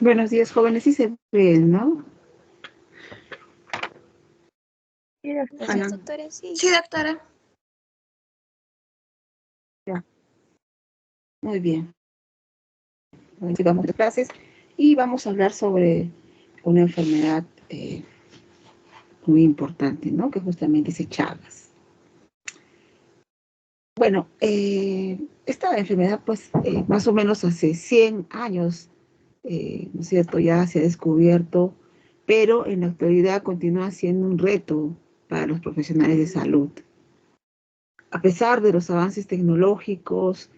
Buenos días, jóvenes. Sí se ven, ¿no? Sí, doctora. Buenos días, doctora. Sí, doctora. Ya. Muy bien. Vamos de clases y vamos a hablar sobre una enfermedad muy importante, ¿no? Que justamente es Chagas. Bueno, esta enfermedad, pues, más o menos hace 100 años, ¿no es cierto?, ya se ha descubierto, pero en la actualidad continúa siendo un reto para los profesionales de salud. A pesar de los avances tecnológicos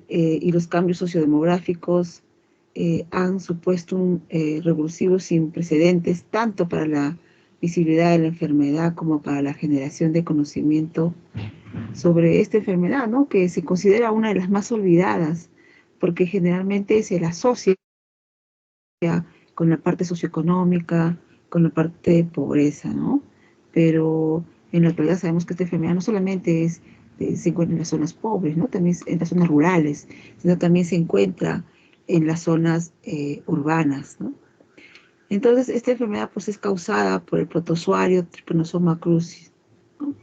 y los cambios sociodemográficos, han supuesto un revulsivo sin precedentes, tanto para la visibilidad de la enfermedad como para la generación de conocimiento sobre esta enfermedad, ¿no? Que se considera una de las más olvidadas, porque generalmente se la asocia con la parte socioeconómica, con la parte de pobreza, ¿no? Pero en la actualidad sabemos que esta enfermedad no solamente se encuentra en las zonas pobres, ¿no? También en las zonas rurales, sino también se encuentra en las zonas urbanas, ¿no? Entonces, esta enfermedad pues es causada por el protozoario Trypanosoma cruzi, ¿no?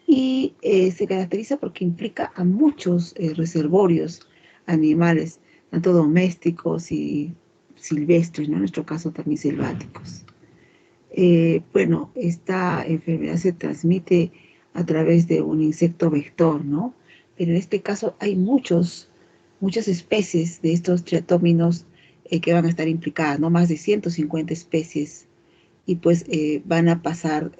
Y se caracteriza porque implica a muchos reservorios animales, tanto domésticos y silvestres, ¿no? En nuestro caso también selváticos. Bueno, esta enfermedad se transmite a través de un insecto vector, ¿no? Pero en este caso hay muchas especies de estos triatóminos que van a estar implicadas, ¿no? Más de 150 especies, y pues van a pasar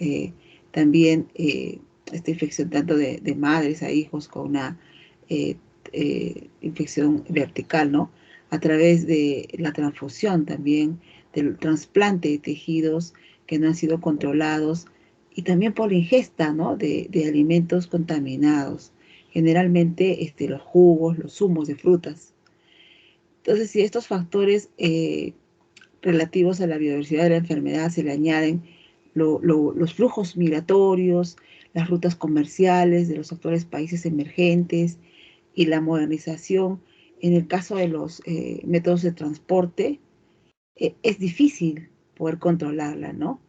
también esta infección tanto de madres a hijos con una infección vertical, ¿no? A través de la transfusión también, del trasplante de tejidos que no han sido controlados y también por la ingesta, ¿no? de alimentos contaminados, generalmente los jugos, los zumos de frutas. Entonces, si estos factores relativos a la biodiversidad de la enfermedad se le añaden los flujos migratorios, las rutas comerciales de los actuales países emergentes y la modernización en el caso de los métodos de transporte, es difícil poder controlarla, ¿no?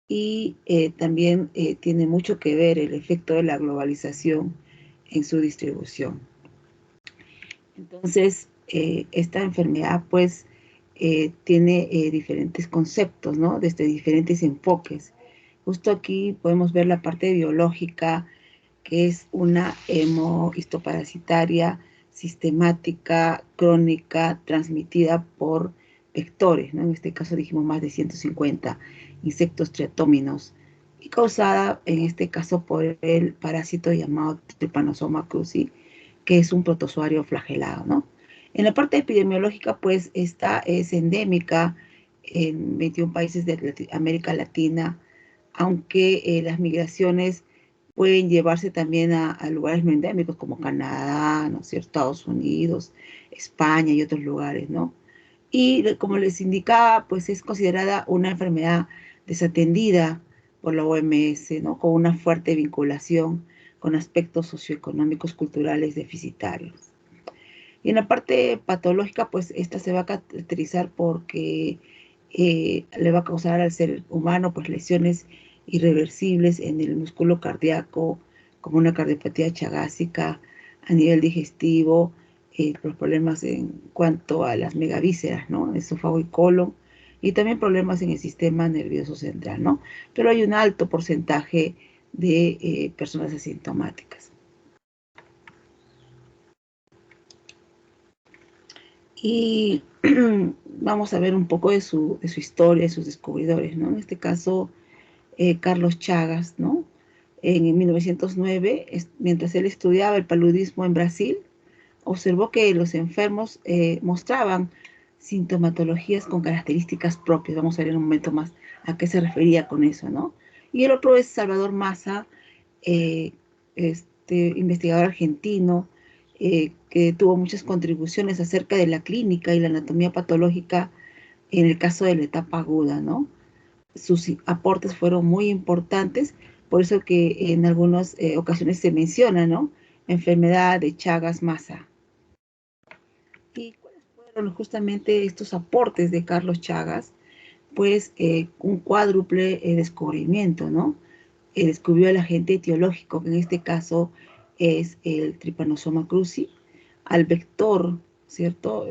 Y también tiene mucho que ver el efecto de la globalización en su distribución. Entonces, esta enfermedad, pues, tiene diferentes conceptos, ¿no? Desde diferentes enfoques. Justo aquí podemos ver la parte biológica, que es una hemohistoparasitaria sistemática, crónica, transmitida por vectores, ¿no? En este caso dijimos más de 150 insectos triatóminos, y causada en este caso por el parásito llamado Trypanosoma cruzi, que es un protozoario flagelado, ¿no? En la parte epidemiológica, pues, esta es endémica en 21 países de América Latina, aunque las migraciones pueden llevarse también a lugares no endémicos como Canadá, ¿no es cierto?, Estados Unidos, España y otros lugares, ¿no? Y como les indicaba, pues es considerada una enfermedad desatendida por la OMS, ¿no? Con una fuerte vinculación con aspectos socioeconómicos, culturales deficitarios. Y en la parte patológica, pues esta se va a caracterizar porque le va a causar al ser humano pues lesiones irreversibles en el músculo cardíaco, como una cardiopatía chagásica, a nivel digestivo, los problemas en cuanto a las megavísceras, ¿no? Esófago y colon, y también problemas en el sistema nervioso central, ¿no? Pero hay un alto porcentaje de personas asintomáticas. Y vamos a ver un poco de su historia, de sus descubridores, ¿no? En este caso, Carlos Chagas, ¿no? En 1909, mientras él estudiaba el paludismo en Brasil, observó que los enfermos mostraban sintomatologías con características propias. Vamos a ver en un momento más a qué se refería con eso, ¿no? Y el otro es Salvador Massa, investigador argentino, que tuvo muchas contribuciones acerca de la clínica y la anatomía patológica en el caso de la etapa aguda, ¿no? Sus aportes fueron muy importantes, por eso que en algunas ocasiones se menciona, ¿no? Enfermedad de Chagas-Massa. ¿Y cuáles fueron justamente estos aportes de Carlos Chagas, pues un cuádruple descubrimiento, ¿no? Descubrió el agente etiológico, que en este caso es el Trypanosoma cruzi, al vector, ¿cierto?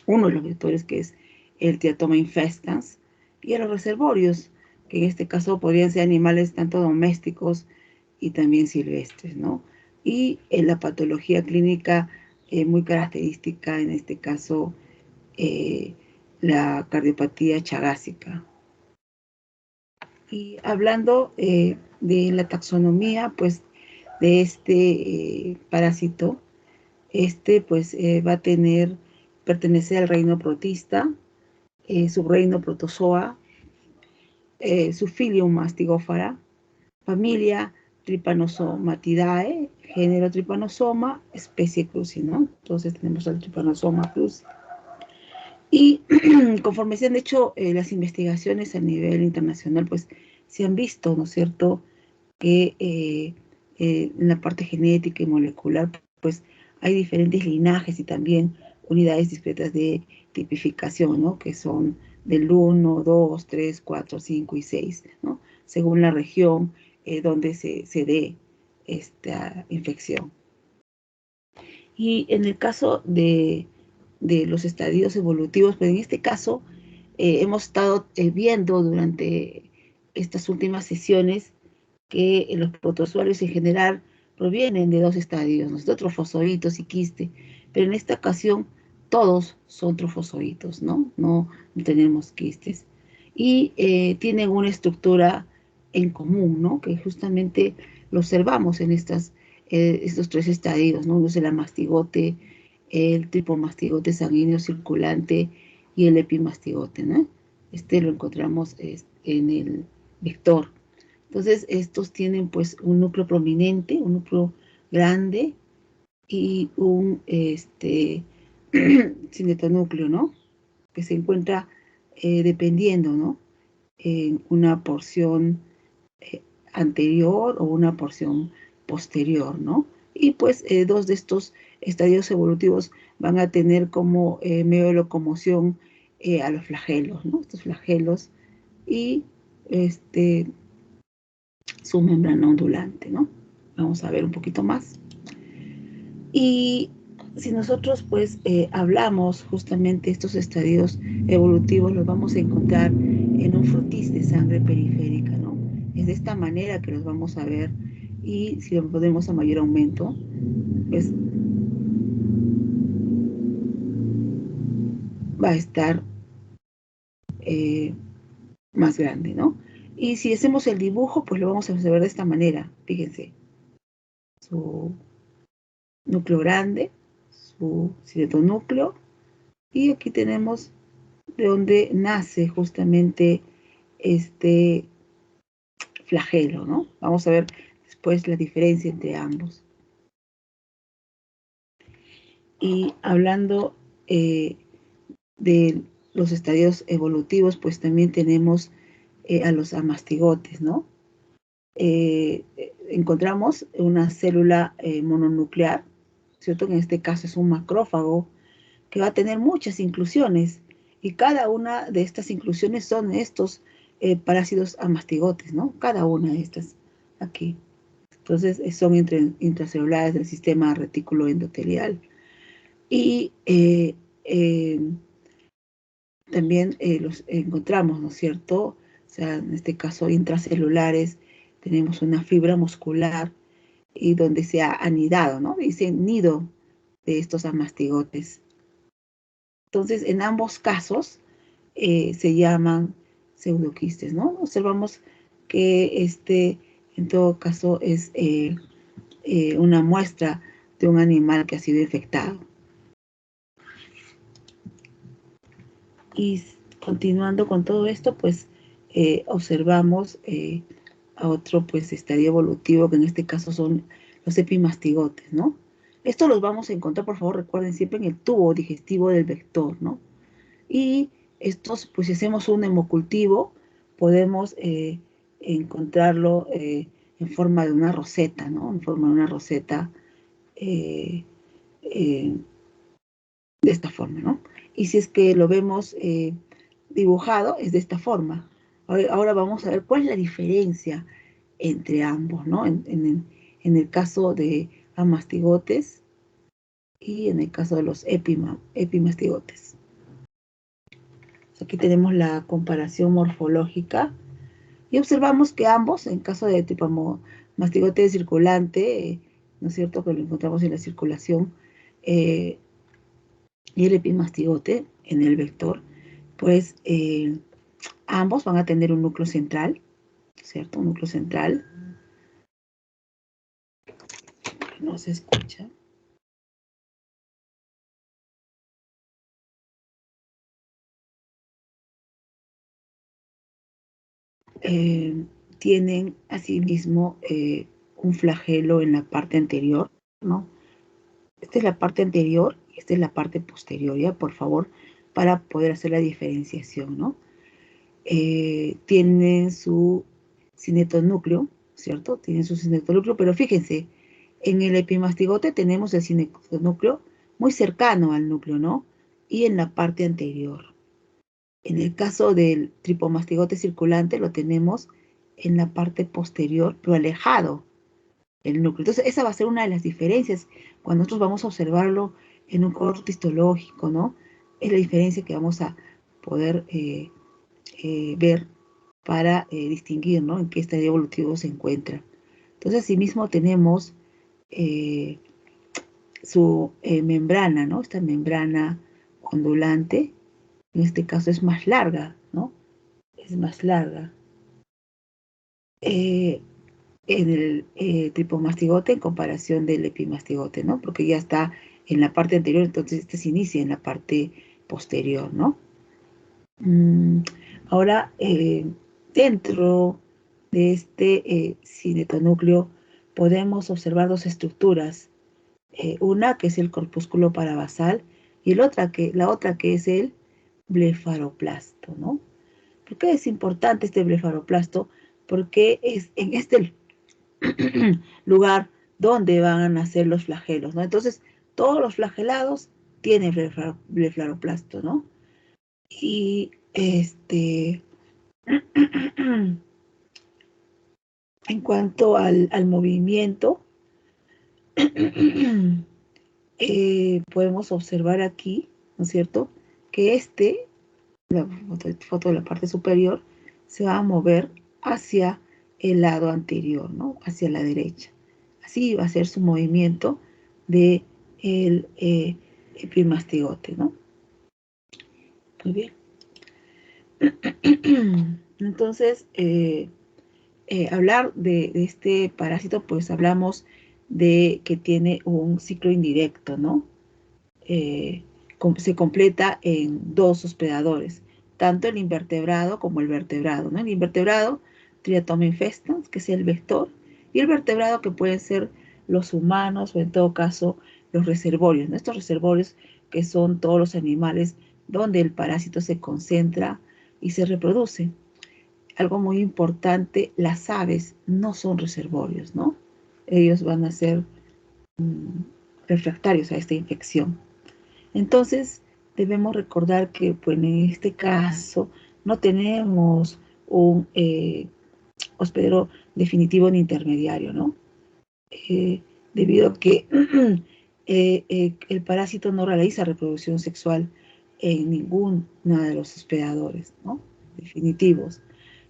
Uno de los vectores que es el Teratoma infestans, y a los reservorios, que en este caso podrían ser animales tanto domésticos y también silvestres, ¿no? Y en la patología clínica muy característica, en este caso, la cardiopatía chagásica. Y hablando de la taxonomía, pues, de este parásito, pues va a pertenecer al reino protista, subreino protozoa, subfilium mastigófara, familia Trypanosomatidae, género Trypanosoma, especie cruzi, ¿no? Entonces tenemos al Trypanosoma cruzi. Y conforme se han hecho las investigaciones a nivel internacional, pues se han visto, ¿no es cierto?, que en la parte genética y molecular, pues hay diferentes linajes y también unidades discretas de tipificación, ¿no?, que son del 1, 2, 3, 4, 5 y 6, ¿no?, según la región donde se dé esta infección. Y en el caso de los estadios evolutivos, pues en este caso hemos estado viendo durante estas últimas sesiones que los protozoarios en general provienen de dos estadios, ¿no?, trofozoitos y quiste, pero en esta ocasión todos son trofozoitos, ¿no? No tenemos quistes. Y tienen una estructura en común, ¿no?, que justamente lo observamos en estos tres estadios, ¿no? Uno es el amastigote, el tripomastigote sanguíneo circulante y el epimastigote, ¿no? Lo encontramos en el vector. Entonces, estos tienen pues un núcleo prominente, un núcleo grande y un cinetonúcleo, ¿no?, que se encuentra dependiendo, ¿no?, en una porción anterior o una porción posterior, ¿no? Y pues dos de estos estadios evolutivos van a tener como medio de locomoción a los flagelos, ¿no? Estos flagelos y su membrana ondulante, ¿no? Vamos a ver un poquito más. Y si nosotros pues hablamos justamente estos estadios evolutivos, los vamos a encontrar en un frotis de sangre periférica, ¿no? Es de esta manera que los vamos a ver, y si lo podemos a mayor aumento, pues va a estar más grande, ¿no? Y si hacemos el dibujo, pues lo vamos a ver de esta manera, fíjense. Su núcleo grande, su citonúcleo, y aquí tenemos de donde nace justamente este flagelo, ¿no? Vamos a ver después la diferencia entre ambos. Y hablando de los estadios evolutivos, pues también tenemos a los amastigotes, ¿no? Encontramos una célula mononuclear, ¿cierto? Que en este caso es un macrófago, que va a tener muchas inclusiones, y cada una de estas inclusiones son estos parásitos amastigotes, ¿no? Cada una de estas aquí. Entonces son intracelulares del sistema retículo endotelial. Y también los encontramos, ¿no es cierto? O sea, en este caso intracelulares, tenemos una fibra muscular y donde se ha anidado, ¿no? Dice nido de estos amastigotes. Entonces, en ambos casos se llaman pseudoquistes, ¿no? Observamos que en todo caso, es una muestra de un animal que ha sido infectado. Y continuando con todo esto, pues observamos a otro pues estadio evolutivo, que en este caso son los epimastigotes, ¿no? Estos los vamos a encontrar, por favor, recuerden, siempre en el tubo digestivo del vector, ¿no? Y estos, pues si hacemos un hemocultivo, podemos encontrarlo en forma de una roseta, ¿no? En forma de una roseta de esta forma, ¿no? Y si es que lo vemos dibujado, es de esta forma. Ahora vamos a ver cuál es la diferencia entre ambos, ¿no? En el caso de amastigotes y en el caso de los epimastigotes. Aquí tenemos la comparación morfológica y observamos que ambos, en caso de tipo mastigote circulante, ¿no es cierto?, que lo encontramos en la circulación, y el epimastigote en el vector, pues ambos van a tener un núcleo central, ¿cierto? Un núcleo central. No se escucha. Tienen asimismo un flagelo en la parte anterior, ¿no? Esta es la parte anterior y esta es la parte posterior, ¿ya? Por favor, para poder hacer la diferenciación, ¿no? Tienen su cinetonúcleo, ¿cierto? Tienen su cinetonúcleo, pero fíjense, en el epimastigote tenemos el cinetonúcleo muy cercano al núcleo, ¿no? Y en la parte anterior. En el caso del tripomastigote circulante lo tenemos en la parte posterior, pero alejado del núcleo. Entonces, esa va a ser una de las diferencias cuando nosotros vamos a observarlo en un corte histológico, ¿no? Es la diferencia que vamos a poder ver para distinguir, ¿no?, en qué estadio evolutivo se encuentra. Entonces, asimismo tenemos su membrana, ¿no? Esta membrana ondulante, en este caso es más larga, ¿no? Es más larga. En el tripomastigote en comparación del epimastigote, ¿no? Porque ya está en la parte anterior, entonces este se inicia en la parte posterior, ¿no? Ahora, dentro de este cinetonúcleo podemos observar dos estructuras. Una que es el corpúsculo parabasal y la otra que es el blefaroplasto, ¿no? ¿Por qué es importante este blefaroplasto? Porque es en este lugar donde van a nacer los flagelos, ¿no? Entonces, todos los flagelados tienen blefaroplasto, ¿no? Y en cuanto al movimiento, podemos observar aquí, ¿no es cierto?, que la foto de la parte superior, se va a mover hacia el lado anterior, ¿no? Hacia la derecha. Así va a ser su movimiento de el epimastigote, ¿no? Muy bien. Entonces, hablar de este parásito, pues hablamos de que tiene un ciclo indirecto, ¿no? Se completa en dos hospedadores, tanto el invertebrado como el vertebrado, ¿no? El invertebrado, Triatom infestans, que es el vector, y el vertebrado, que pueden ser los humanos o en todo caso los reservorios, ¿no? Estos reservorios que son todos los animales donde el parásito se concentra y se reproduce. Algo muy importante, las aves no son reservorios, ¿no? Ellos van a ser refractarios a esta infección. Entonces, debemos recordar que, pues, en este caso, no tenemos un hospedero definitivo ni intermediario, ¿no? Debido a que el parásito no realiza reproducción sexual en ninguno de los hospedadores, ¿no?, definitivos.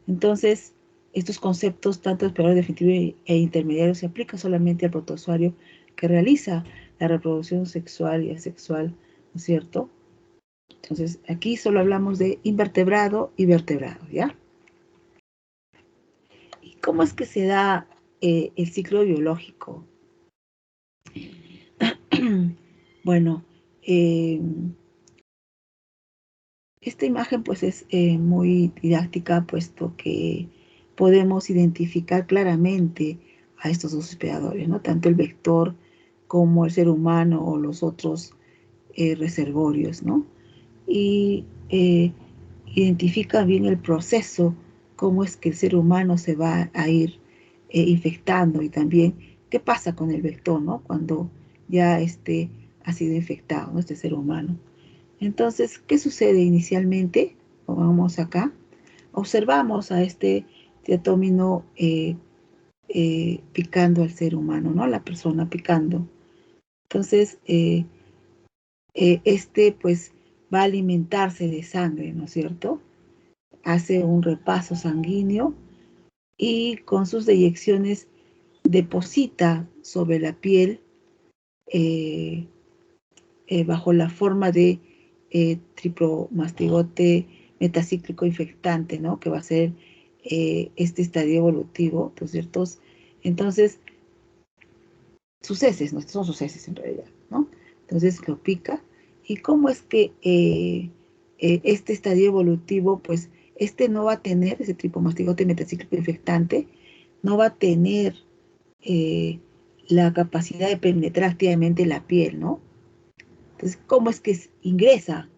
Entonces, estos conceptos, tanto hospedador definitivo e intermediario, se aplican solamente al protozoario que realiza la reproducción sexual y asexual, ¿no es cierto? Entonces, aquí solo hablamos de invertebrado y vertebrado, ¿ya? ¿Y cómo es que se da el ciclo biológico? Bueno, esta imagen pues es muy didáctica, puesto que podemos identificar claramente a estos dos hospedadores, ¿no? Tanto el vector como el ser humano o los otros reservorios, ¿no? Y identifica bien el proceso, cómo es que el ser humano se va a ir infectando, y también qué pasa con el vector, ¿no? Cuando ya ha sido infectado, ¿no? Este ser humano. Entonces, ¿qué sucede inicialmente? Vamos acá. Observamos a este tiatómino picando al ser humano, ¿no? La persona picando. Entonces, este pues va a alimentarse de sangre, ¿no es cierto? Hace un repaso sanguíneo y con sus deyecciones deposita sobre la piel bajo la forma de tripromastigote metacíclico infectante, ¿no? Que va a ser este estadio evolutivo, ¿no es cierto? Entonces, sus heces, ¿no? Son sus heces en realidad, ¿no? Entonces lo pica. ¿Y cómo es que este estadio evolutivo, pues, este no va a tener, ese tripromastigote metacíclico infectante, no va a tener la capacidad de penetrar activamente la piel, ¿no? Entonces, ¿cómo es que ingresa?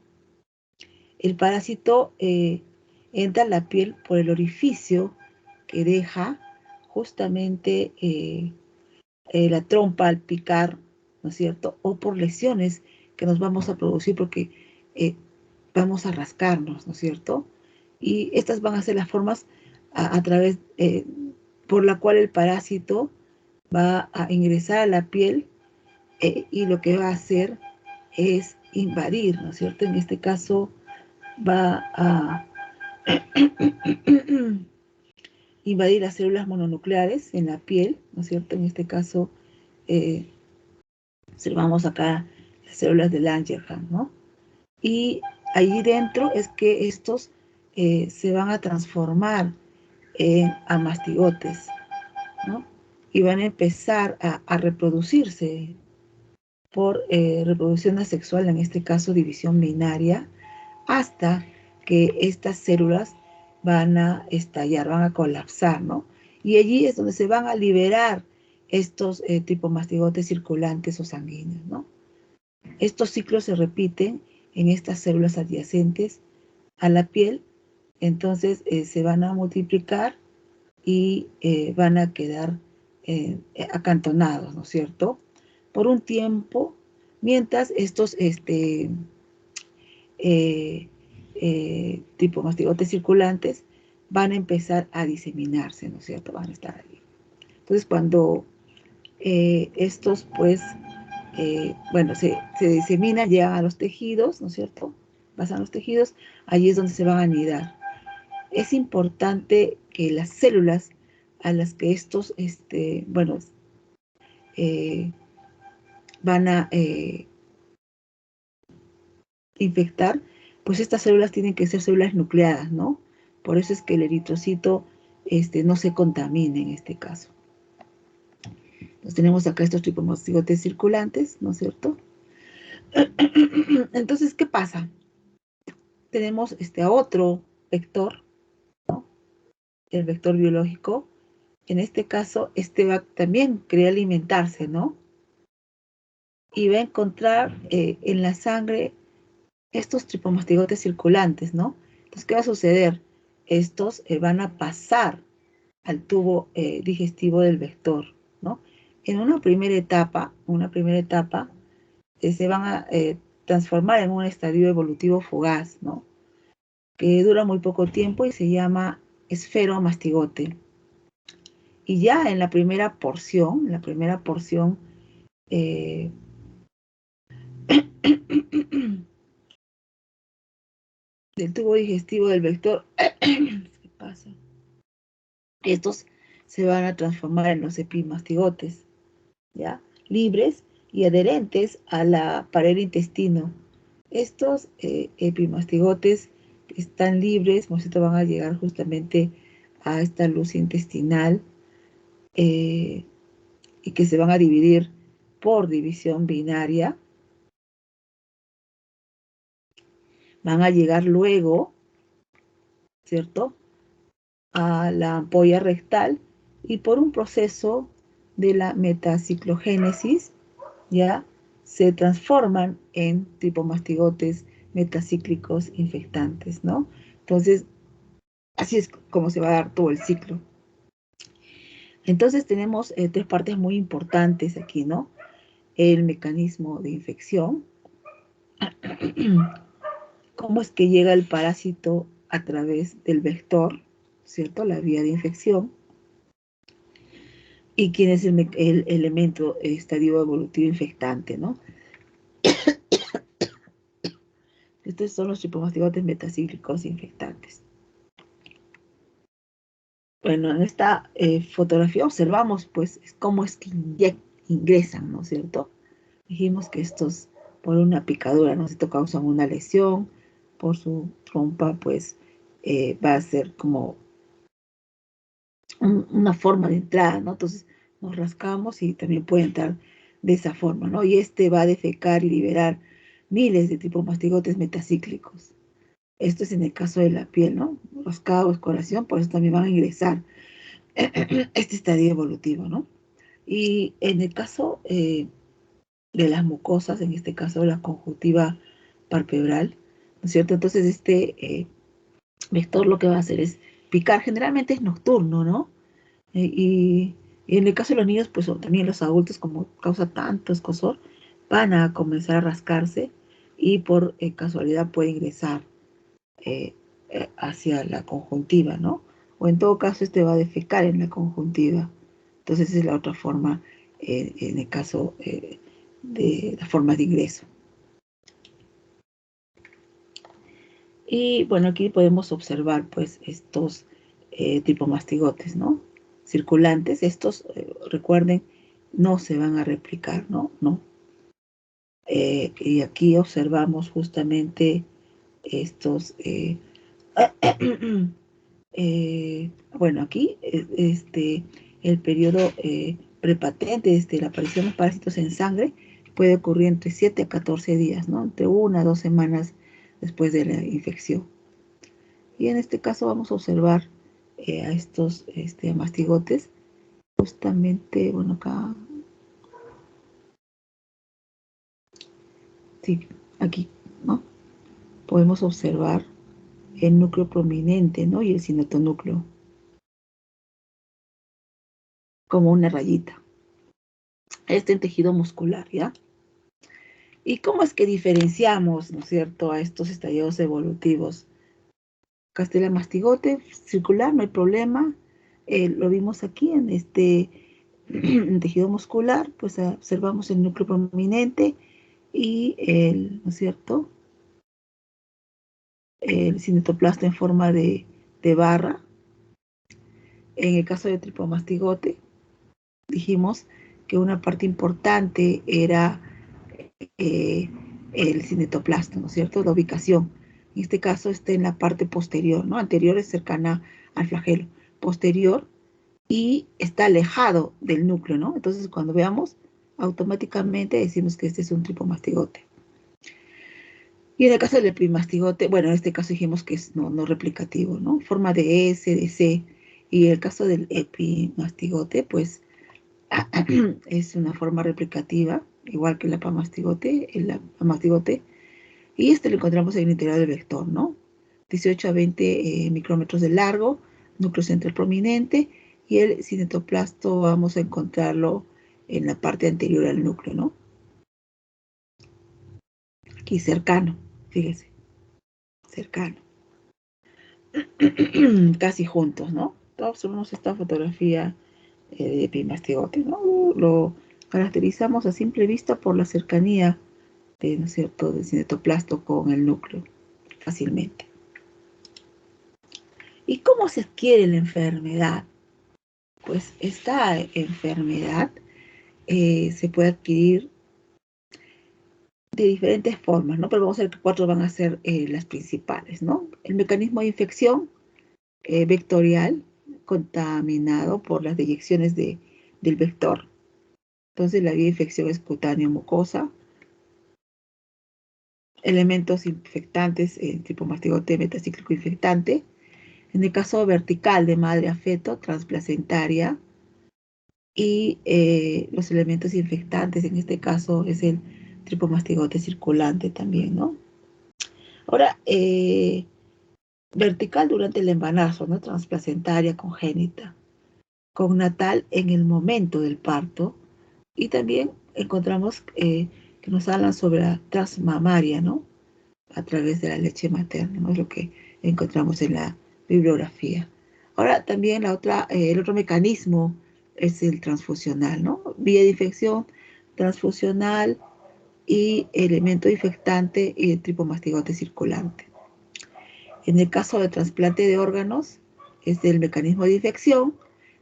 El parásito entra a la piel por el orificio que deja justamente la trompa al picar, ¿no es cierto? O por lesiones que nos vamos a producir porque vamos a rascarnos, ¿no es cierto? Y estas van a ser las formas a través por la cual el parásito va a ingresar a la piel y lo que va a hacer es invadir, ¿no es cierto? En este caso va a invadir las células mononucleares en la piel, ¿no es cierto? En este caso observamos acá las células de Langerhans, ¿no? Y allí dentro es que estos se van a transformar en amastigotes, ¿no? Y van a empezar a reproducirse por reproducción asexual, en este caso división binaria, hasta que estas células van a estallar, van a colapsar, ¿no? Y allí es donde se van a liberar estos tripomastigotes circulantes o sanguíneos, ¿no? Estos ciclos se repiten en estas células adyacentes a la piel, entonces se van a multiplicar y van a quedar acantonados, ¿no es cierto? Por un tiempo, mientras estos tripomastigotes circulantes van a empezar a diseminarse, ¿no es cierto? Van a estar ahí. Entonces, cuando estos, pues, bueno, se diseminan, llegan a los tejidos, ¿no es cierto? Pasan a los tejidos, allí es donde se van a anidar. Es importante que las células a las que estos, bueno, van a infectar, pues estas células tienen que ser células nucleadas, ¿no? Por eso es que el eritrocito no se contamina en este caso. Entonces tenemos acá estos tripomastigotes circulantes, ¿no es cierto? Entonces, ¿qué pasa? Tenemos a otro vector, ¿no? El vector biológico. En este caso, va también querer alimentarse, ¿no? Y va a encontrar en la sangre estos tripomastigotes circulantes, ¿no? Entonces, ¿qué va a suceder? Estos van a pasar al tubo digestivo del vector, ¿no? En una primera etapa, se van a transformar en un estadio evolutivo fugaz, ¿no? Que dura muy poco tiempo y se llama esferomastigote. Y ya en la primera porción, del tubo digestivo del vector, ¿qué pasa? Estos se van a transformar en los epimastigotes, ¿ya? Libres y adherentes a la pared del intestino. Estos epimastigotes están libres, por cierto, van a llegar justamente a esta luz intestinal y que se van a dividir por división binaria. Van a llegar luego, ¿cierto?, a la ampolla rectal y por un proceso de la metaciclogénesis, ya se transforman en tripomastigotes metacíclicos infectantes, ¿no? Entonces, así es como se va a dar todo el ciclo. Entonces tenemos tres partes muy importantes aquí, ¿no? el mecanismo de infección, cómo es que llega el parásito a través del vector, ¿cierto? La vía de infección, y quién es el elemento estadio evolutivo infectante, ¿no? Estos son los tripomastigotes metacíclicos infectantes. Bueno, en esta fotografía observamos, pues, cómo es que ingresan, ¿no es cierto? Dijimos que estos, por una picadura, ¿no es cierto?, causan una lesión, por su trompa, pues, va a ser como una forma de entrada, ¿no? Entonces, nos rascamos y también puede entrar de esa forma, ¿no? Y este va a defecar y liberar miles de tripomastigotes metacíclicos. Esto es en el caso de la piel, ¿no? Rascado o escoriación, por eso también van a ingresar este estadio evolutivo, ¿no? Y en el caso de las mucosas, en este caso la conjuntiva palpebral, ¿no es cierto? Entonces vector lo que va a hacer es picar, generalmente es nocturno, ¿no? Y en el caso de los niños, pues o también los adultos, como causa tanto escozor, van a comenzar a rascarse y por casualidad puede ingresar hacia la conjuntiva, ¿no? O en todo caso, este va a defecar en la conjuntiva. Entonces, esa es la otra forma, en el caso de las formas de ingreso. Y bueno, aquí podemos observar, pues, estos tripomastigotes, ¿no? Circulantes. Estos, recuerden, no se van a replicar, ¿no? No. Y aquí observamos justamente estos bueno, aquí el periodo prepatente desde la aparición de los parásitos en sangre puede ocurrir entre 7 a 14 días, ¿no? Entre 1 a 2 semanas después de la infección. Y en este caso vamos a observar a estos mastigotes. Justamente, bueno, acá, sí, aquí, ¿no? Podemos observar el núcleo prominente, ¿no? Y el cinetonúcleo, como una rayita. En tejido muscular, ¿ya? ¿Y cómo es que diferenciamos, ¿no es cierto?, a estos estadios evolutivos? Castela mastigote, circular, no hay problema. Lo vimos aquí en en tejido muscular, pues observamos el núcleo prominente y ¿no es cierto?, el cinetoplasma en forma de barra. En el caso de tripomastigote, dijimos que una parte importante era el cinetoplasma, ¿no es cierto?, la ubicación. En este caso está en la parte posterior, ¿no? Anterior es cercana al flagelo. Posterior y está alejado del núcleo, ¿no? Entonces, cuando veamos, automáticamente decimos que este es un tripomastigote. Y en el caso del epimastigote, bueno, en este caso dijimos que es no replicativo, ¿no? Forma de S, de C. Y el caso del epimastigote, pues, es una forma replicativa, igual que el apamastigote, y lo encontramos en el interior del vector, ¿no? 18 a 20 micrómetros de largo, núcleo central prominente, y el cinetoplasto vamos a encontrarlo en la parte anterior al núcleo, ¿no? Aquí cercano, fíjese, cercano. Casi juntos, ¿no? Observamos esta fotografía de epimastigote, ¿no? Lo caracterizamos a simple vista por la cercanía, ¿no es cierto?, del cinetoplasto con el núcleo, fácilmente. ¿Y cómo se adquiere la enfermedad? Pues esta enfermedad se puede adquirir de diferentes formas, ¿no? Pero vamos a ver que 4 van a ser las principales, ¿no? El mecanismo de infección vectorial contaminado por las deyecciones del vector. Entonces la vía de infección es cutáneo-mucosa. Elementos infectantes, tipo mastigote metacíclico infectante. En el caso vertical de madre a feto, transplacentaria. Y los elementos infectantes, en este caso es el tripomastigote circulante también, ¿no? Ahora, vertical durante el embarazo, ¿no? Transplacentaria congénita. Cognatal en el momento del parto. Y también encontramos que nos hablan sobre la transmamaria, ¿no? A través de la leche materna, ¿no? Es lo que encontramos en la bibliografía. Ahora, también el otro mecanismo es el transfusional, ¿no? Vía de infección transfusional y elemento infectante y el tripomastigote circulante. En el caso de trasplante de órganos, es el mecanismo de infección,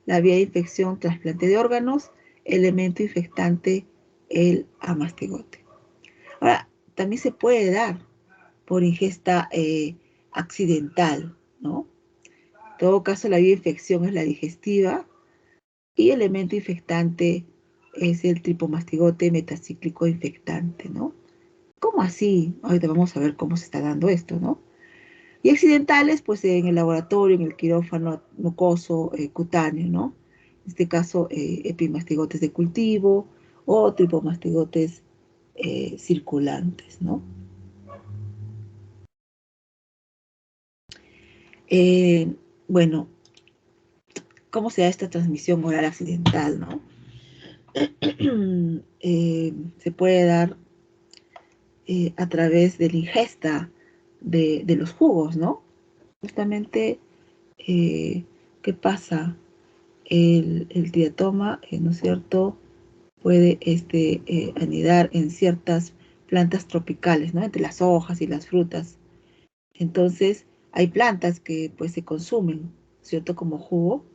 la vía de infección, trasplante de órganos, elemento infectante, el amastigote. Ahora, también se puede dar por ingesta accidental, ¿no? En todo caso, la vía de infección es la digestiva y el elemento infectante es el tripomastigote metacíclico infectante, ¿no? ¿Cómo así? Ahorita vamos a ver cómo se está dando esto, ¿no? Y accidentales, pues en el laboratorio, en el quirófano mucoso, cutáneo, ¿no? En este caso, epimastigotes de cultivo o tripomastigotes circulantes, ¿no? Bueno, ¿cómo se da esta transmisión oral accidental, no? Se puede dar a través de la ingesta de los jugos, ¿no? Justamente, ¿qué pasa? El diatoma, ¿no es cierto?, puede anidar en ciertas plantas tropicales, ¿no? Entre las hojas y las frutas. Entonces, hay plantas que pues se consumen, ¿cierto?, como jugo.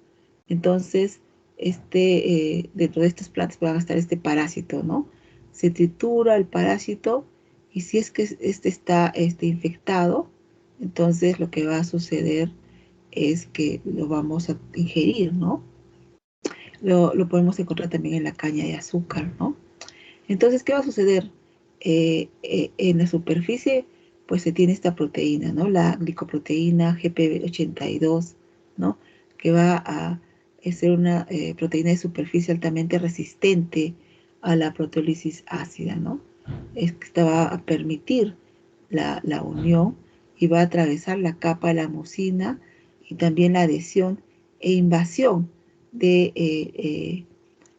Entonces, dentro de estas plantas van a estar este parásito, ¿no? Se tritura el parásito y si es que está infectado, entonces lo que va a suceder es que lo vamos a ingerir, ¿no? Lo podemos encontrar también en la caña de azúcar, ¿no? Entonces, ¿qué va a suceder? En la superficie, pues se tiene esta proteína, ¿no? La glicoproteína GP82, ¿no? Que va a ser una proteína de superficie altamente resistente a la proteólisis ácida, ¿no? Esta va a permitir la unión y va a atravesar la capa de la mucina y también la adhesión e invasión de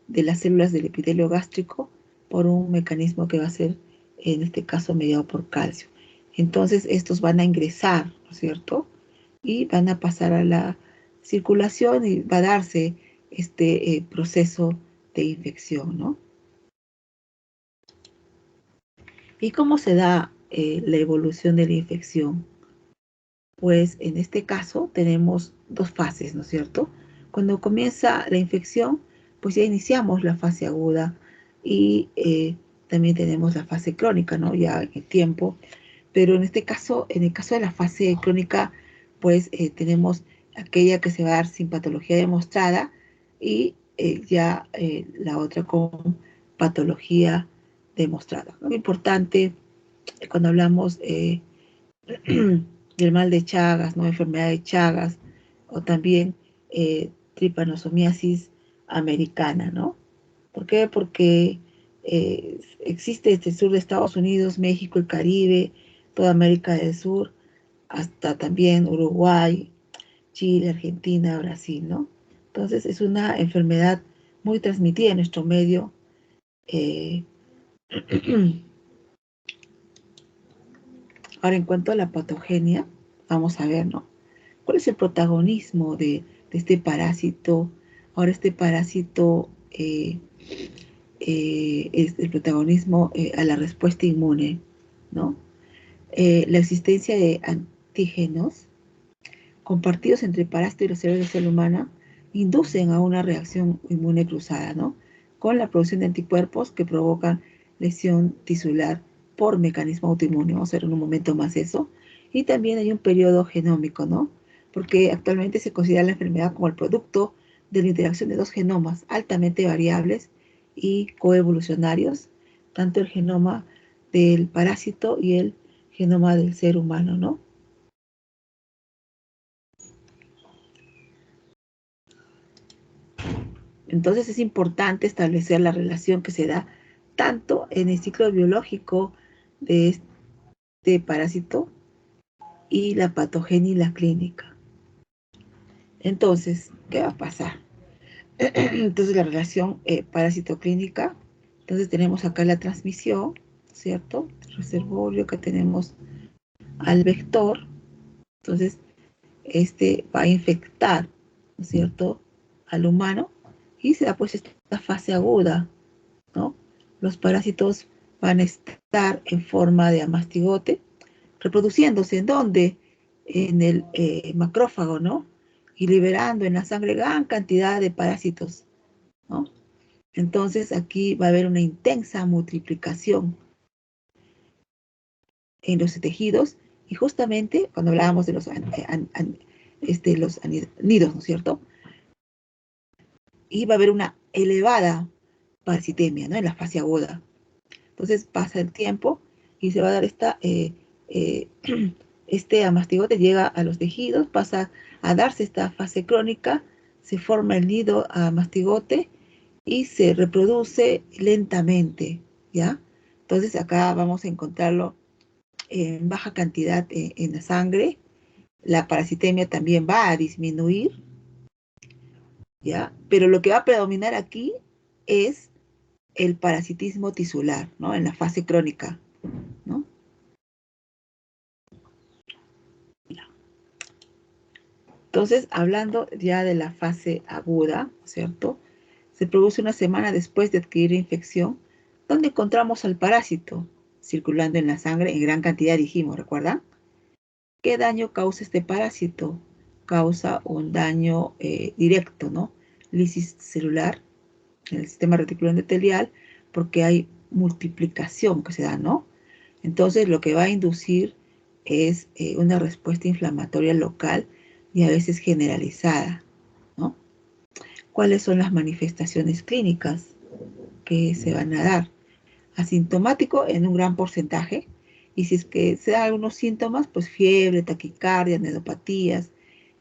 las células del epitelio gástrico por un mecanismo que va a ser, en este caso, mediado por calcio. Entonces, estos van a ingresar, ¿no es cierto? Y van a pasar a la circulación y va a darse este proceso de infección, ¿no? ¿Y cómo se da la evolución de la infección? Pues en este caso tenemos dos fases, ¿no es cierto? Cuando comienza la infección, pues ya iniciamos la fase aguda y también tenemos la fase crónica, ¿no? Ya en el tiempo. Pero en este caso, en el caso de la fase crónica, pues tenemos aquella que se va a dar sin patología demostrada y ya la otra con patología demostrada. Lo importante cuando hablamos del mal de Chagas, ¿no? Enfermedad de Chagas, o también tripanosomiasis americana, ¿no? ¿Por qué? Porque existe desde el sur de Estados Unidos, México, el Caribe, toda América del Sur, hasta también Uruguay, Chile, Argentina, Brasil, ¿no? Entonces es una enfermedad muy transmitida en nuestro medio. Ahora, en cuanto a la patogenia, vamos a ver, ¿no? ¿Cuál es el protagonismo de este parásito? Ahora, este parásito es el protagonismo a la respuesta inmune, ¿no? La existencia de antígenos compartidos entre el parásito y los células de la célula humana inducen a una reacción inmune cruzada, ¿no? Con la producción de anticuerpos que provocan lesión tisular por mecanismo autoinmune. Vamos a ver en un momento más eso. Y también hay un periodo genómico, ¿no? Porque actualmente se considera la enfermedad como el producto de la interacción de dos genomas altamente variables y coevolucionarios, tanto el genoma del parásito y el genoma del ser humano, ¿no? Entonces es importante establecer la relación que se da tanto en el ciclo biológico de este parásito y la patogenia y la clínica. Entonces, ¿qué va a pasar? Entonces la relación parásito-clínica Entonces tenemos acá la transmisión, ¿cierto? El reservorio, acá tenemos al vector. Entonces, este va a infectar, ¿no es cierto?, al humano y se da pues esta fase aguda, ¿no? Los parásitos van a estar en forma de amastigote, reproduciéndose ¿en dónde? En el macrófago, ¿no? Y liberando en la sangre gran cantidad de parásitos, ¿no? Entonces aquí va a haber una intensa multiplicación en los tejidos y justamente cuando hablábamos de los nidos, ¿no es cierto? Y va a haber una elevada parasitemia, ¿no? En la fase aguda. Entonces pasa el tiempo y se va a dar este amastigote llega a los tejidos, pasa a darse esta fase crónica, se forma el nido a mastigote y se reproduce lentamente, ¿ya? Entonces acá vamos a encontrarlo en baja cantidad en la sangre. La parasitemia también va a disminuir, ¿ya? Pero lo que va a predominar aquí es el parasitismo tisular, ¿no? En la fase crónica, ¿no? Entonces, hablando ya de la fase aguda, ¿cierto? Se produce una semana después de adquirir infección, donde encontramos al parásito circulando en la sangre en gran cantidad, dijimos, ¿recuerdan? ¿Qué daño causa este parásito? Causa un daño directo, ¿no? Lisis celular en el sistema reticular endotelial, porque hay multiplicación que se da, ¿no? Entonces, lo que va a inducir es una respuesta inflamatoria local y a veces generalizada, ¿no? ¿Cuáles son las manifestaciones clínicas que se van a dar? Asintomático en un gran porcentaje, y si es que se dan algunos síntomas, pues fiebre, taquicardia, neuropatías,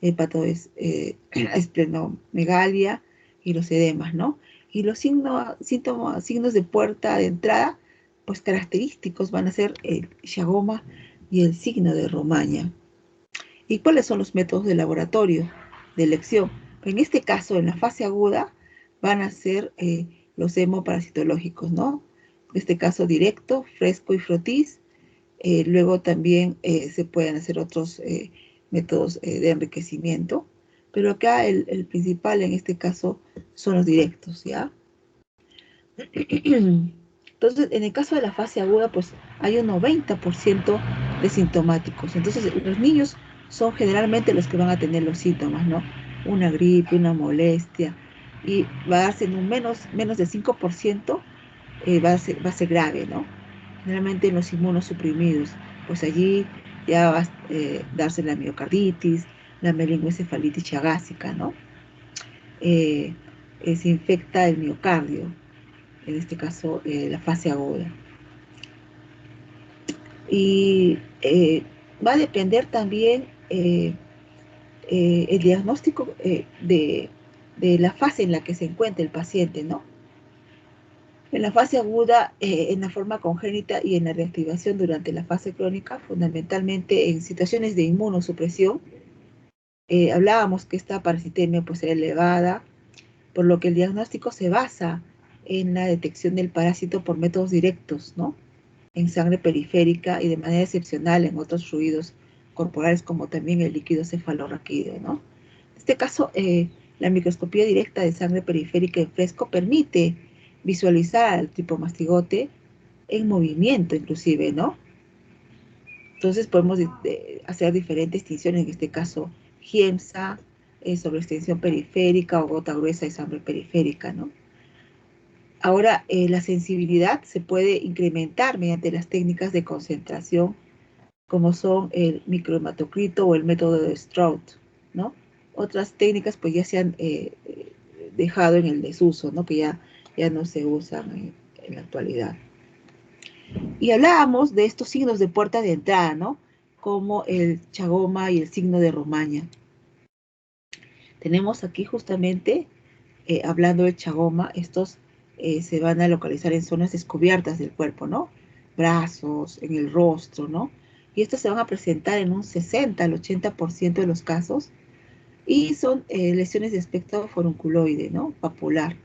esplenomegalia y los edemas, ¿no? Y los signos de puerta de entrada, pues característicos van a ser el Shagoma y el signo de Romaña. ¿Y cuáles son los métodos de laboratorio de elección? En este caso, en la fase aguda, van a ser los hemoparasitológicos, ¿no? En este caso directo, fresco y frotis. Luego también se pueden hacer otros métodos de enriquecimiento. Pero acá el principal en este caso son los directos, ¿ya? Entonces, en el caso de la fase aguda, pues hay un 90% de sintomáticos. Entonces, los niños son generalmente los que van a tener los síntomas, ¿no? Una gripe, una molestia, y va a darse en un menos del 5%, va a ser grave, ¿no? Generalmente en los inmunosuprimidos, pues allí ya va a darse la miocarditis, la meningoencefalitis chagásica, ¿no? Se infecta el miocardio, en este caso la fase aguda. Y va a depender también el diagnóstico de la fase en la que se encuentra el paciente, ¿no? En la fase aguda, en la forma congénita y en la reactivación durante la fase crónica, fundamentalmente en situaciones de inmunosupresión, hablábamos que esta parasitemia pues era elevada, por lo que el diagnóstico se basa en la detección del parásito por métodos directos, ¿no? En sangre periférica y de manera excepcional en otros fluidos corporales como también el líquido cefalorraquídeo, ¿no? En este caso, la microscopía directa de sangre periférica en fresco permite visualizar al tripomastigote en movimiento inclusive, ¿no? Entonces podemos hacer diferentes distinciones, en este caso GIEMSA, sobre extensión periférica o gota gruesa de sangre periférica, ¿no? Ahora, la sensibilidad se puede incrementar mediante las técnicas de concentración, como son el microhematocrito o el método de Stroud, ¿no? Otras técnicas pues ya se han dejado en el desuso, ¿no? Que ya no se usan en la actualidad. Y hablábamos de estos signos de puerta de entrada, ¿no? Como el chagoma y el signo de Romaña. Tenemos aquí justamente, hablando del chagoma, estos se van a localizar en zonas descubiertas del cuerpo, ¿no? Brazos, en el rostro, ¿no? Y estos se van a presentar en un 60 al 80% de los casos y son lesiones de aspecto forunculoide, ¿no? Papular,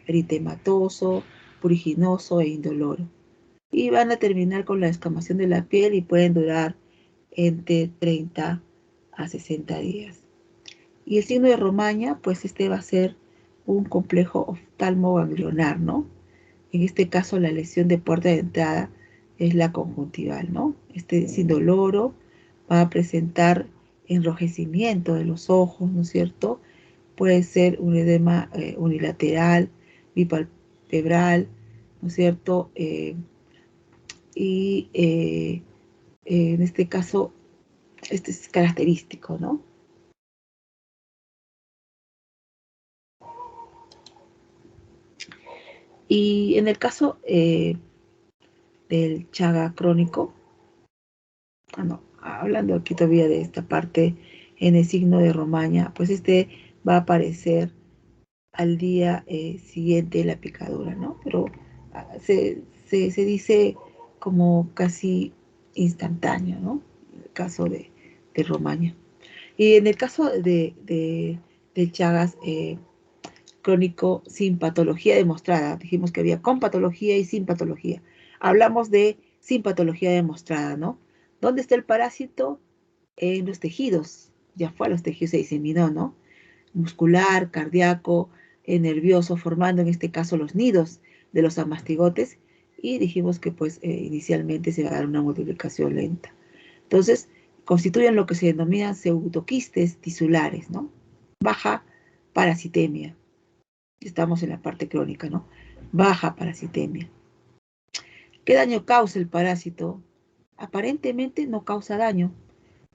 eritematoso, pruriginoso e indoloro. Y van a terminar con la descamación de la piel y pueden durar entre 30 a 60 días. Y el signo de Romaña, pues este va a ser un complejo oftalmoganglionar, ¿no? En este caso, la lesión de puerta de entrada es la conjuntival, ¿no? Este es indoloro, va a presentar enrojecimiento de los ojos, ¿no es cierto? Puede ser un edema unilateral, bipalpebral, ¿no es cierto? En este caso, este es característico, ¿no? Y en el caso del Chaga crónico, hablando aquí todavía de esta parte en el signo de Romaña, pues este va a aparecer al día siguiente de la picadura, ¿no? Pero se dice como casi instantáneo, ¿no? En el caso de Romaña. Y en el caso de Chagas crónico sin patología demostrada, dijimos que había con patología y sin patología. Hablamos de sin patología demostrada, ¿no? ¿Dónde está el parásito? En los tejidos. Ya fue a los tejidos, se diseminó, ¿no? Muscular, cardíaco, nervioso, formando en este caso los nidos de los amastigotes. Y dijimos que pues inicialmente se va a dar una multiplicación lenta. Entonces, constituyen lo que se denominan pseudoquistes tisulares, ¿no? Baja parasitemia. Estamos en la parte crónica, ¿no? Baja parasitemia. ¿Qué daño causa el parásito? Aparentemente no causa daño.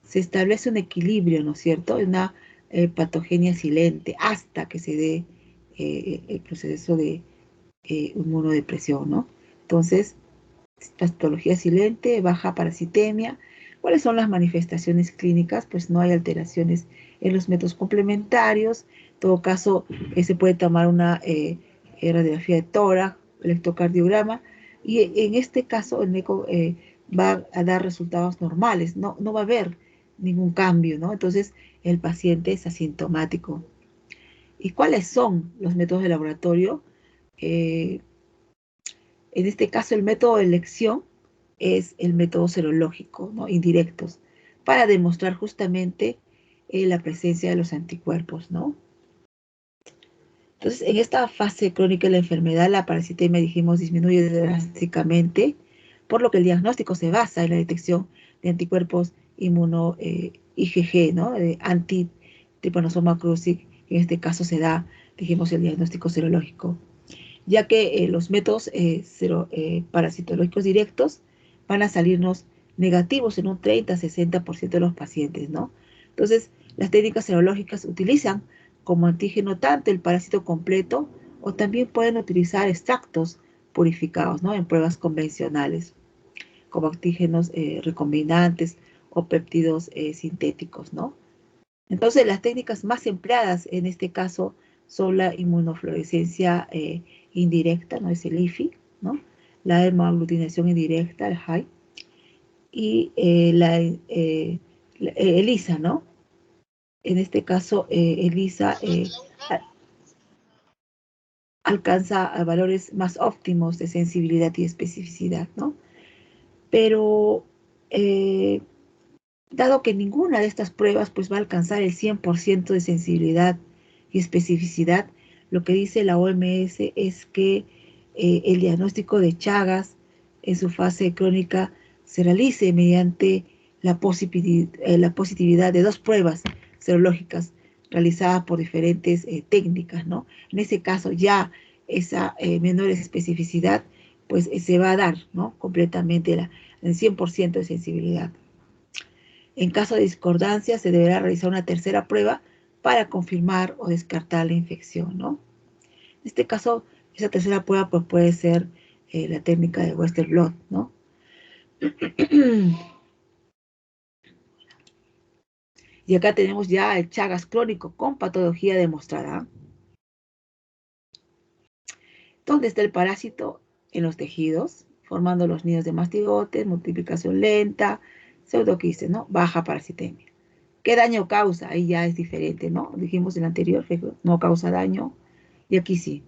Se establece un equilibrio, ¿no es cierto? Una patogenia silente hasta que se dé el proceso de inmunodepresión, ¿no? Entonces, patología silente, baja parasitemia. ¿Cuáles son las manifestaciones clínicas? Pues no hay alteraciones en los métodos complementarios. En todo caso, se puede tomar una radiografía de tórax, electrocardiograma, y en este caso el médico va a dar resultados normales, no va a haber ningún cambio, ¿no? Entonces, el paciente es asintomático. ¿Y cuáles son los métodos de laboratorio? En este caso, el método de elección es el método serológico, ¿no? Indirectos, para demostrar justamente la presencia de los anticuerpos, ¿no? Entonces, en esta fase crónica de la enfermedad, la parasitemia, dijimos, disminuye drásticamente, por lo que el diagnóstico se basa en la detección de anticuerpos inmuno IgG, ¿no? De anti-trypanosoma cruzi, en este caso se da, dijimos, el diagnóstico serológico, ya que los métodos parasitológicos directos van a salirnos negativos en un 30-60% de los pacientes, ¿no? Entonces, las técnicas serológicas utilizan como antígeno tanto el parásito completo o también pueden utilizar extractos purificados, ¿no? En pruebas convencionales, como antígenos recombinantes o péptidos sintéticos, ¿no? Entonces, las técnicas más empleadas en este caso son la inmunofluorescencia indirecta, ¿no? Es el IFI, ¿no? La hemoaglutinación indirecta, el HAI, y ELISA, ¿no? En este caso, ELISA alcanza valores más óptimos de sensibilidad y especificidad, ¿no? Pero, dado que ninguna de estas pruebas pues va a alcanzar el 100% de sensibilidad y especificidad, lo que dice la OMS es que el diagnóstico de Chagas en su fase crónica se realice mediante la positividad de 2 pruebas serológicas realizadas por diferentes técnicas, ¿no? En ese caso ya esa menor especificidad pues se va a dar, ¿no? Completamente el 100% de sensibilidad. En caso de discordancia, se deberá realizar una tercera prueba para confirmar o descartar la infección, ¿no? En este caso, esa tercera prueba pues, puede ser la técnica de Western blot, ¿no? Y acá tenemos ya el Chagas crónico con patología demostrada. ¿Dónde está el parásito? En los tejidos, formando los nidos de mastigotes, multiplicación lenta, pseudoquistes, ¿no? Baja parasitemia. ¿Qué daño causa? Ahí ya es diferente, ¿no? Dijimos en el anterior, no causa daño, y aquí sí.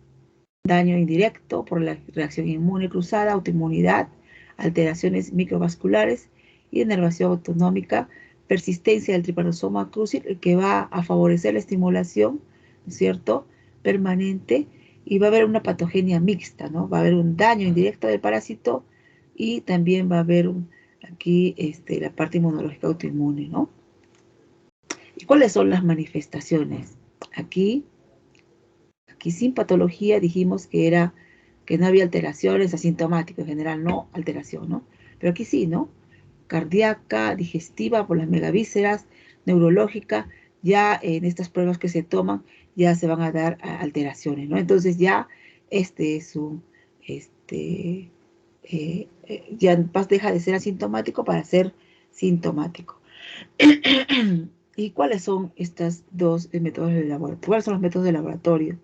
daño indirecto por la reacción inmune cruzada, autoinmunidad, alteraciones microvasculares y inervación autonómica, persistencia del tripanosoma cruzi, que va a favorecer la estimulación, ¿no es cierto?, permanente, y va a haber una patogenia mixta, ¿no? Va a haber un daño indirecto del parásito y también va a haber aquí la parte inmunológica autoinmune, ¿no? ¿Y cuáles son las manifestaciones? Aquí sin patología dijimos que no había alteraciones, asintomático en general, no alteración, ¿no? Pero aquí sí, ¿no? Cardíaca, digestiva por las megavísceras, neurológica, ya en estas pruebas que se toman ya se van a dar alteraciones, ¿no? Entonces ya es ya deja de ser asintomático para ser sintomático. ¿Y cuáles son estos dos métodos de laboratorio? ¿Cuáles son los métodos de laboratorio?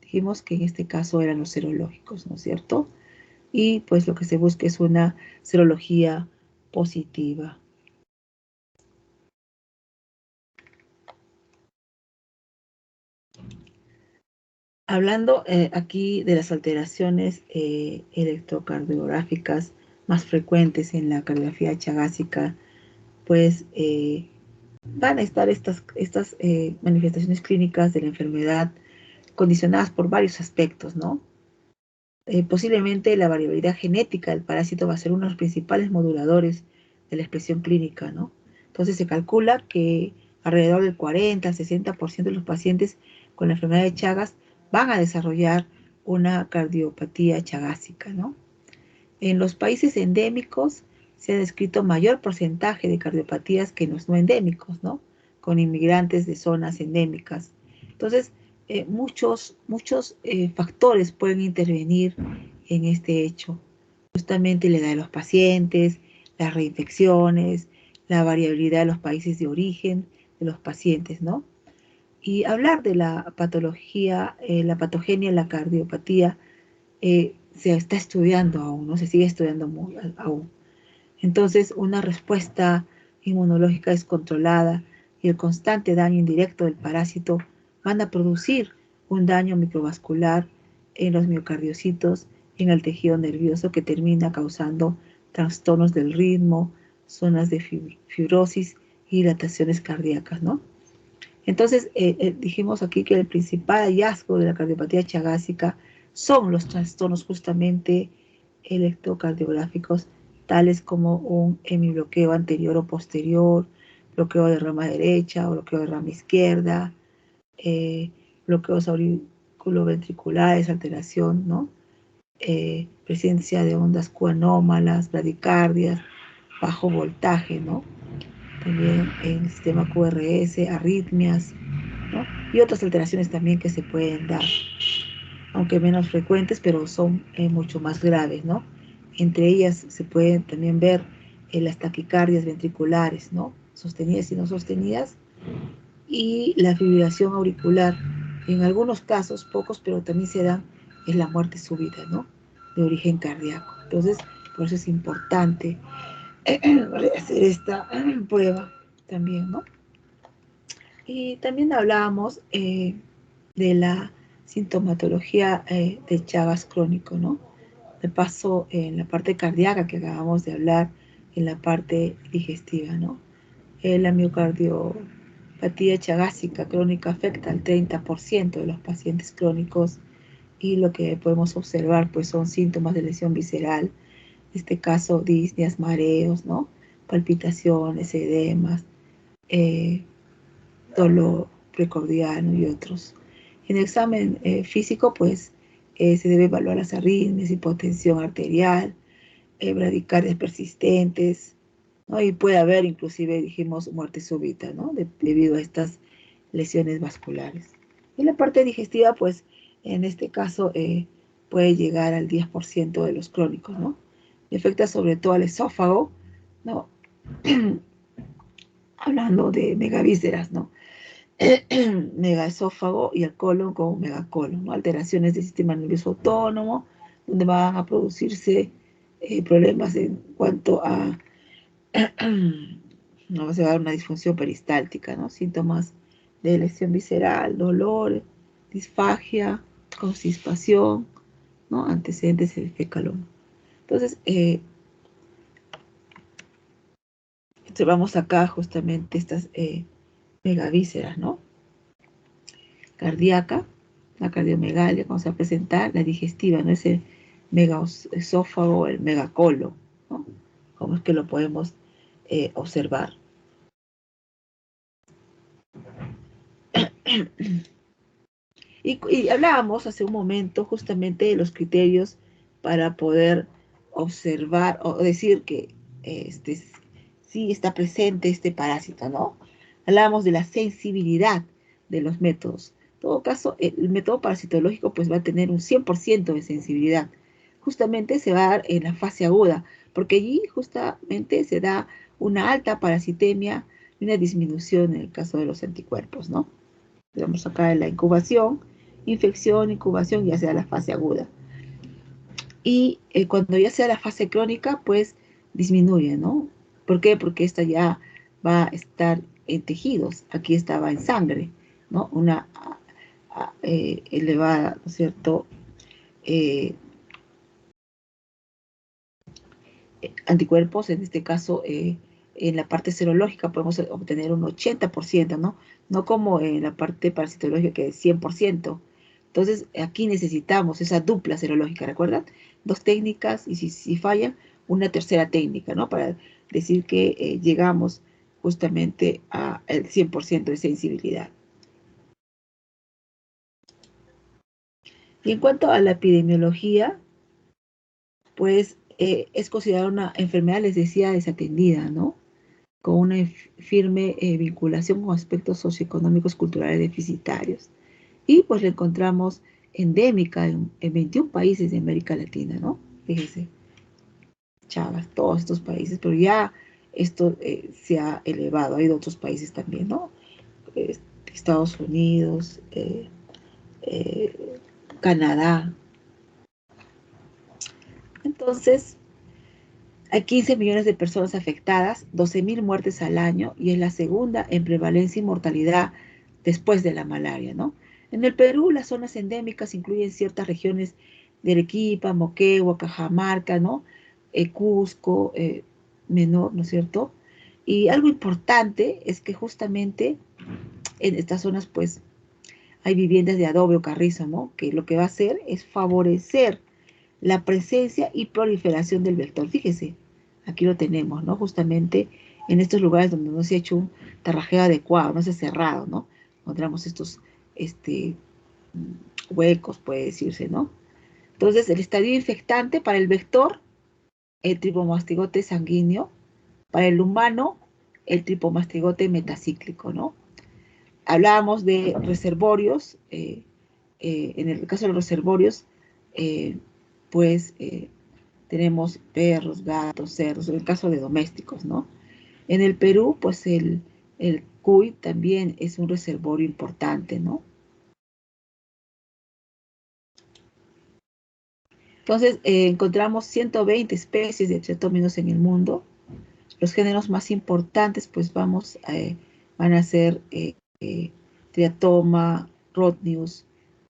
Dijimos que en este caso eran los serológicos, ¿no es cierto? Y pues lo que se busca es una serología positiva. Hablando aquí de las alteraciones electrocardiográficas más frecuentes en la cardiografía chagásica, pues van a estar estas manifestaciones clínicas de la enfermedad condicionadas por varios aspectos, ¿no? Posiblemente la variabilidad genética del parásito va a ser uno de los principales moduladores de la expresión clínica, ¿no? Entonces se calcula que alrededor del 40 al 60% de los pacientes con la enfermedad de Chagas van a desarrollar una cardiopatía chagásica, ¿no? En los países endémicos se ha descrito mayor porcentaje de cardiopatías que en los no endémicos, ¿no? Con inmigrantes de zonas endémicas. Entonces, muchos factores pueden intervenir en este hecho. Justamente la edad de los pacientes, las reinfecciones, la variabilidad de los países de origen de los pacientes, ¿no? Y hablar de la patología, la patogenia en la cardiopatía, se está estudiando aún, ¿no? Se sigue estudiando aún. Entonces, una respuesta inmunológica descontrolada y el constante daño indirecto del parásito van a producir un daño microvascular en los miocardiocitos, en el tejido nervioso, que termina causando trastornos del ritmo, zonas de fibrosis y dilataciones cardíacas, ¿no? Entonces, dijimos aquí que el principal hallazgo de la cardiopatía chagásica son los trastornos justamente electrocardiográficos, tales como un hemibloqueo anterior o posterior, bloqueo de rama derecha o bloqueo de rama izquierda, bloqueos auriculoventriculares, alteración, ¿no? Presencia de ondas Q anómalas, bradicardias, bajo voltaje, ¿no? También en el sistema QRS, arritmias, ¿no? Y otras alteraciones también que se pueden dar, aunque menos frecuentes, pero son mucho más graves, ¿no? Entre ellas se pueden también ver las taquicardias ventriculares, ¿no? Sostenidas y no sostenidas, y la fibrilación auricular. En algunos casos, pocos, pero también se dan, es la muerte súbita, ¿no? De origen cardíaco. Entonces, por eso es importante hacer esta prueba también, ¿no? Y también hablábamos de la sintomatología de Chagas crónico, ¿no? De paso, en la parte cardíaca que acabamos de hablar, en la parte digestiva, ¿no? La miocardiopatía chagásica crónica afecta al 30% de los pacientes crónicos, y lo que podemos observar pues son síntomas de lesión visceral, en este caso disneas, mareos, ¿no? Palpitaciones, edemas, dolor precordiano y otros. En el examen físico, pues, se debe evaluar las arritmias, hipotensión arterial, bradicardias persistentes, ¿no? Y puede haber, inclusive, dijimos, muerte súbita, ¿no? Debido a estas lesiones vasculares. Y la parte digestiva, pues, en este caso, puede llegar al 10% de los crónicos, ¿no? Y afecta sobre todo al esófago, ¿no? Hablando de megavísceras, ¿no? Megaesófago y el colon con megacolon, ¿no? Alteraciones del sistema nervioso autónomo, donde van a producirse problemas en cuanto a no se va a dar una disfunción peristáltica, ¿no? Síntomas de lesión visceral, dolor, disfagia, constipación, ¿no? Antecedentes del fecaloma. Entonces, observamos acá justamente estas megavísceras, ¿no? Cardíaca, la cardiomegalia, vamos a presentar la digestiva, ¿no? Es el megaesófago, el megacolo, ¿no? Como es que lo podemos observar. Y hablábamos hace un momento justamente de los criterios para poder observar o decir que sí está presente este parásito, ¿no? Hablábamos de la sensibilidad de los métodos. En todo caso, el método parasitológico pues va a tener un 100% de sensibilidad. Justamente se va a dar en la fase aguda, porque allí justamente se da una alta parasitemia y una disminución en el caso de los anticuerpos, ¿no? Tenemos acá en la incubación, infección, incubación, ya sea la fase aguda. Y cuando ya sea la fase crónica, pues disminuye, ¿no? ¿Por qué? Porque esta ya va a estar en tejidos. Aquí estaba en sangre, ¿no? Una elevada, ¿no es cierto? Anticuerpos, en este caso, en la parte serológica podemos obtener un 80%, ¿no? No como en la parte parasitológica que es 100%. Entonces, aquí necesitamos esa dupla serológica, ¿recuerdan? Dos técnicas y si fallan, una tercera técnica, ¿no? Para decir que llegamos justamente al 100% de sensibilidad. Y en cuanto a la epidemiología, pues es considerada una enfermedad, les decía, desatendida, ¿no? Con una firme vinculación con aspectos socioeconómicos culturales deficitarios. Y pues la encontramos endémica en 21 países de América Latina, ¿no? Fíjense, Chavas, todos estos países, pero ya esto se ha elevado, hay de otros países también, ¿no? Estados Unidos, Canadá. Entonces, hay 15 millones de personas afectadas, 12.000 muertes al año y es la segunda en prevalencia y mortalidad después de la malaria, ¿no? En el Perú, las zonas endémicas incluyen ciertas regiones de Arequipa, Moquegua, Cajamarca, ¿no? Cusco, Menor, ¿no es cierto? Y algo importante es que justamente en estas zonas, pues, hay viviendas de adobe o carrizo, ¿no? Que lo que va a hacer es favorecer la presencia y proliferación del vector. Fíjese, aquí lo tenemos, ¿no? Justamente en estos lugares donde no se ha hecho un tarrajeo adecuado, no se ha cerrado, ¿no? Encontramos estos huecos, puede decirse, ¿no? Entonces, el estadio infectante para el vector, el tripomastigote sanguíneo, para el humano, el tripomastigote metacíclico, ¿no? Hablábamos de reservorios, en el caso de los reservorios, pues tenemos perros, gatos, cerdos, en el caso de domésticos, ¿no? En el Perú, pues el cuy también es un reservorio importante, ¿no? Entonces, encontramos 120 especies de triatóminos en el mundo. Los géneros más importantes, pues van a ser Triatoma, Rhodnius,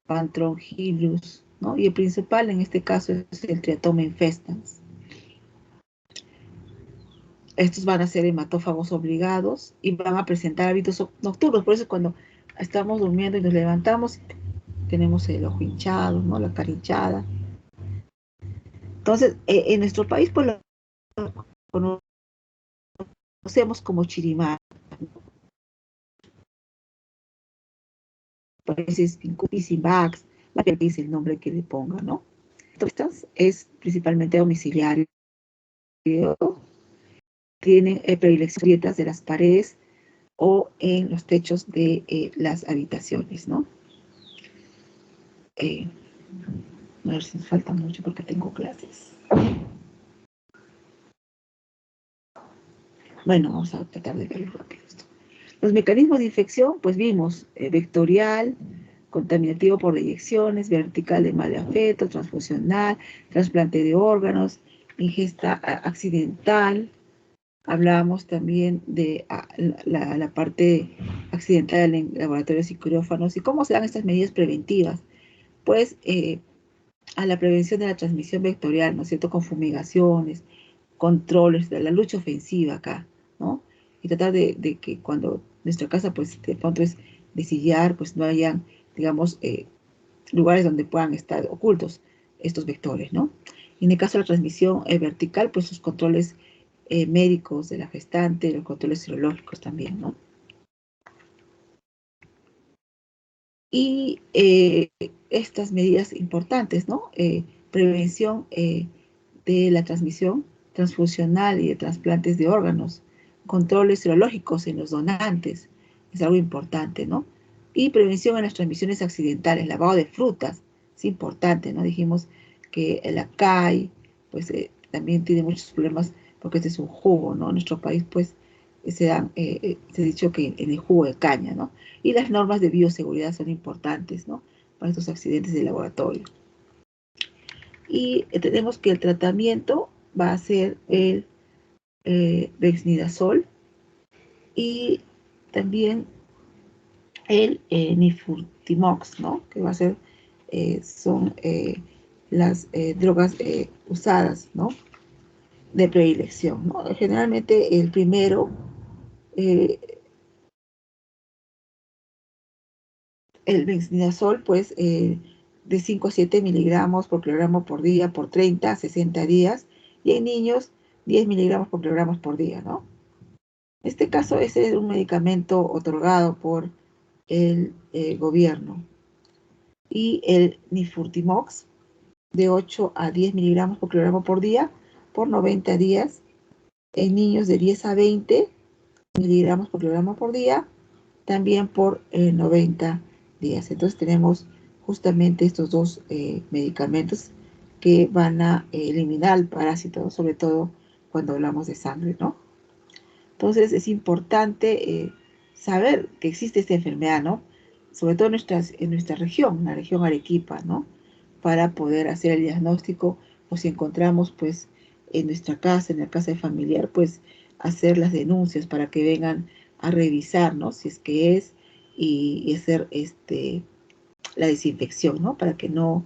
Pantrongylius, ¿no? Y el principal en este caso es el Triatoma infestans. Estos van a ser hematófagos obligados y van a presentar hábitos nocturnos. Por eso cuando estamos durmiendo y nos levantamos, tenemos el ojo hinchado, ¿no? La cara hinchada. Entonces, en nuestro país, pues lo conocemos como chirimar. Países Simbax, la que es el nombre que le ponga, ¿no? Entonces, es principalmente domiciliario. Tienen predilección grietas de las paredes o en los techos de las habitaciones, ¿no? A ver si me falta mucho porque tengo clases. Bueno, vamos a tratar de verlo rápido esto. Los mecanismos de infección, pues vimos vectorial, contaminativo por deyecciones, vertical de mal de afecto, transfusional, trasplante de órganos, ingesta accidental. Hablábamos también de la parte accidental en laboratorios y quirófanos y cómo se dan estas medidas preventivas. Pues a la prevención de la transmisión vectorial, ¿no es cierto?, con fumigaciones, controles de la lucha ofensiva acá, ¿no? Y tratar de que cuando nuestra casa, pues, de pronto es de sillar, pues no hayan, digamos, lugares donde puedan estar ocultos estos vectores, ¿no? Y en el caso de la transmisión vertical, pues sus controles médicos de la gestante, los controles serológicos también, ¿no? Y estas medidas importantes, ¿no? Prevención de la transmisión transfusional y de trasplantes de órganos, controles serológicos en los donantes, es algo importante, ¿no? Y prevención en las transmisiones accidentales, lavado de frutas, es importante, ¿no? Dijimos que el acai, pues también tiene muchos problemas porque este es un jugo, ¿no? En nuestro país, pues, se ha dicho que en el jugo de caña, ¿no? Y las normas de bioseguridad son importantes, ¿no?, para estos accidentes de laboratorio. Y tenemos que el tratamiento va a ser el dexnidazol y también el nifurtimox, ¿no?, que va a ser, son las drogas usadas, ¿no?, de predilección, ¿no? Generalmente el primero, el dexnidazol, pues, de 5 a 7 miligramos por kilogramo por día por 30 a 60 días, y en niños 10 miligramos por kilogramos por día, ¿no? En este caso, ese es un medicamento otorgado por el gobierno. Y el nifurtimox, de 8 a 10 miligramos por kilogramo por día por 90 días, en niños de 10 a 20 miligramos por kilogramo por día, también por 90 días. Entonces tenemos justamente estos dos medicamentos que van a eliminar el parásito, sobre todo cuando hablamos de sangre, ¿no? Entonces es importante saber que existe esta enfermedad, ¿no? Sobre todo en nuestra región, la región Arequipa, ¿no? Para poder hacer el diagnóstico, o si encontramos, pues, en nuestra casa, en la casa de familiar, pues, hacer las denuncias para que vengan a revisar, ¿no?, si es que es, y hacer la desinfección, ¿no?, para que no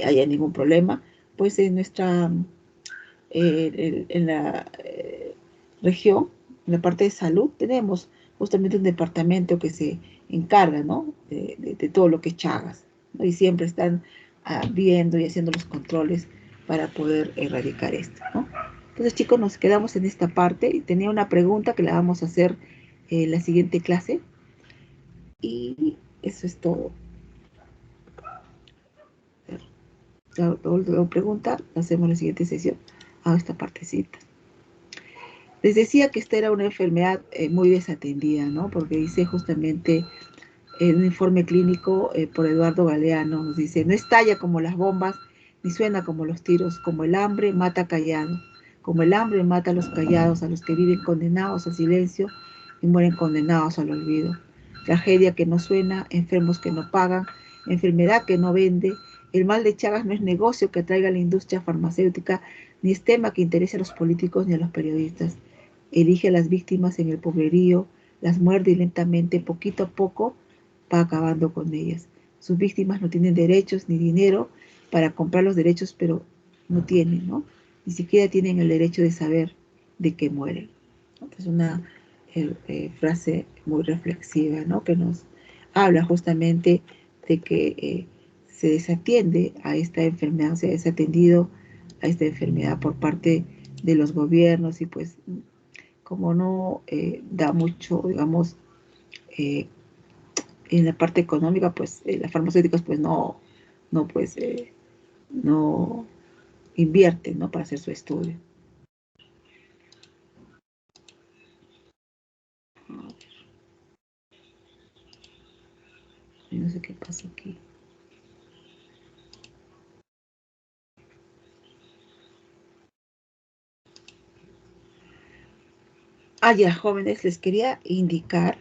haya ningún problema. Pues en nuestra, en la región, en la parte de salud, tenemos justamente un departamento que se encarga, ¿no?, de todo lo que es Chagas, ¿no?, y siempre están viendo y haciendo los controles para poder erradicar esto, ¿no? Entonces, chicos, nos quedamos en esta parte y tenía una pregunta que la vamos a hacer en la siguiente clase, y eso es todo. La pregunta la hacemos en la siguiente sesión. Esta partecita. Les decía que esta era una enfermedad muy desatendida, ¿no? Porque dice justamente en un informe clínico por Eduardo Galeano, nos dice: no estalla como las bombas, ni suena como los tiros, como el hambre mata callado, como el hambre mata a los callados, a los que viven condenados al silencio y mueren condenados al olvido. Tragedia que no suena, enfermos que no pagan, enfermedad que no vende. El mal de Chagas no es negocio que atraiga a la industria farmacéutica, ni es tema que interese a los políticos ni a los periodistas. Elige a las víctimas en el pobrerío, las muerde y lentamente, poquito a poco, va acabando con ellas. Sus víctimas no tienen derechos ni dinero para comprar los derechos, pero no tienen, ¿no? Ni siquiera tienen el derecho de saber de qué mueren. Es una frase muy reflexiva, ¿no?, que nos habla justamente de que se desatiende a esta enfermedad, se ha desatendido a esta enfermedad por parte de los gobiernos, y pues como no da mucho, digamos, en la parte económica, pues las farmacéuticas pues no invierten, ¿no?, para hacer su estudio. No sé qué pasa aquí. Ya, jóvenes, les quería indicar